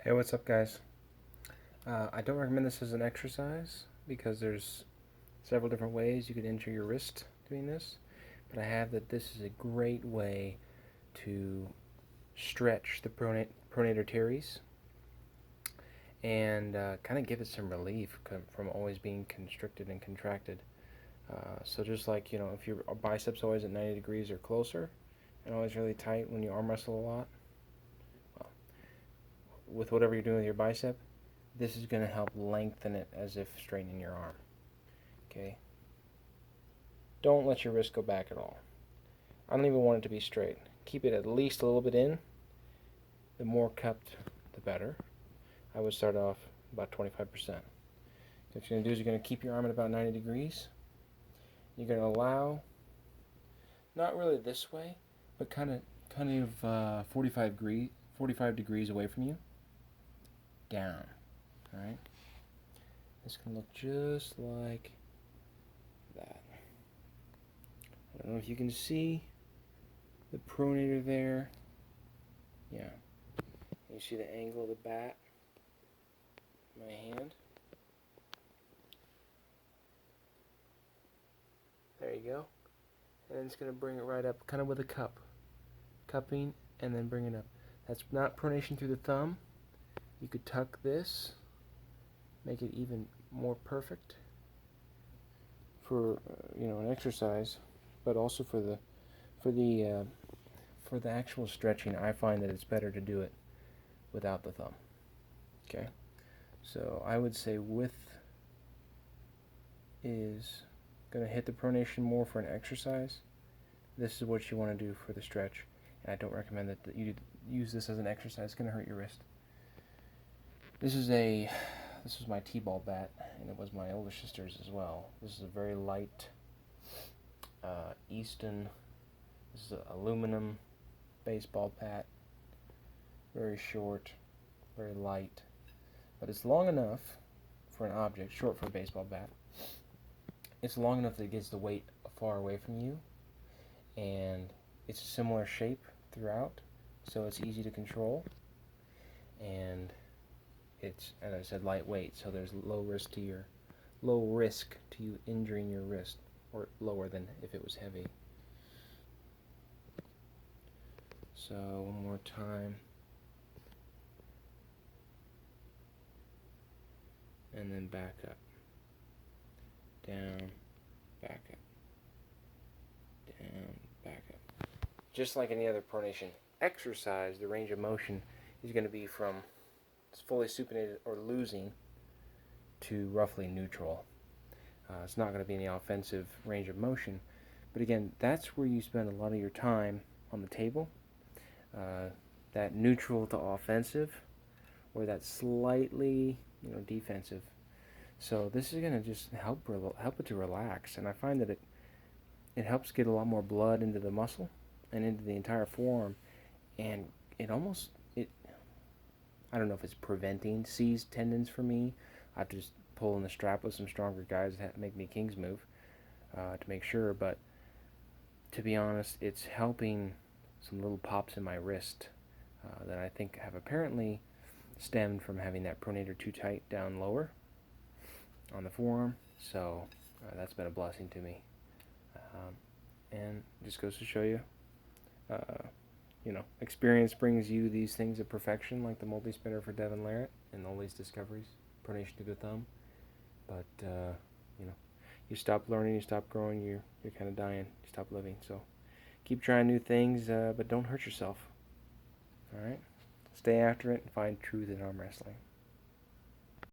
Hey, what's up, guys? I don't recommend this as an exercise because there's several different ways you could injure your wrist doing this, but I have that this is a great way to stretch the pronator teres and kind of give it some relief from always being constricted and contracted. So just like, if your biceps always at 90 degrees or closer and always really tight when you arm wrestle a lot, well, with whatever you're doing with your bicep, this is going to help lengthen it as if straightening your arm. Okay? Don't let your wrist go back at all. I don't even want it to be straight. Keep it at least a little bit in. The more cupped, the better. I would start off about 25%. What you're going to do is you're going to keep your arm at about 90 degrees. You're going to allow, not really this way, but kind of 45 degrees away from you, down. All right? This can look just like that. I don't know if you can see the pronator there. Yeah. You see the angle of the bat in my hand? There you go. And then it's going to bring it right up, kind of with a cup. Cupping, and then bring it up. That's not pronation through the thumb. You could tuck this, make it even more perfect for an exercise, but also for the actual stretching. I find that it's better to do it without the thumb. Okay, so I would say width is going to hit the pronation more for an exercise. This is what you want to do for the stretch, and I don't recommend that you use this as an exercise. It's going to hurt your wrist. This was my T-ball bat, and it was my older sister's as well. This is a very light Easton. This is an aluminum baseball bat. Very short, very light, but it's long enough for an object, short for a baseball bat. It's long enough that it gets the weight far away from you, and it's a similar shape throughout, so it's easy to control, and it's, as I said, lightweight, so there's low risk to you injuring your wrist, or lower than if it was heavy. So one more time, and then back up, down, back up, down, back up. Just like any other pronation exercise, the range of motion is going to be from fully supinated or losing to roughly neutral. It's not going to be any offensive range of motion, but again, that's where you spend a lot of your time on the table. That neutral to offensive, or that slightly defensive. So this is going to just help it to relax, and I find that it helps get a lot more blood into the muscle and into the entire forearm, and I don't know if it's preventing seized tendons for me. I have to just pull in the strap with some stronger guys that make me king's move to make sure, but to be honest, it's helping some little pops in my wrist that I think have apparently stemmed from having that pronator too tight down lower on the forearm. So that's been a blessing to me, and just goes to show you, experience brings you these things of perfection, like the multi-spinner for Devin Larratt and all these discoveries, pronation through the thumb. But you stop learning, you stop growing, you're kind of dying, you stop living. So keep trying new things, but don't hurt yourself. All right, stay after it and find truth in arm wrestling.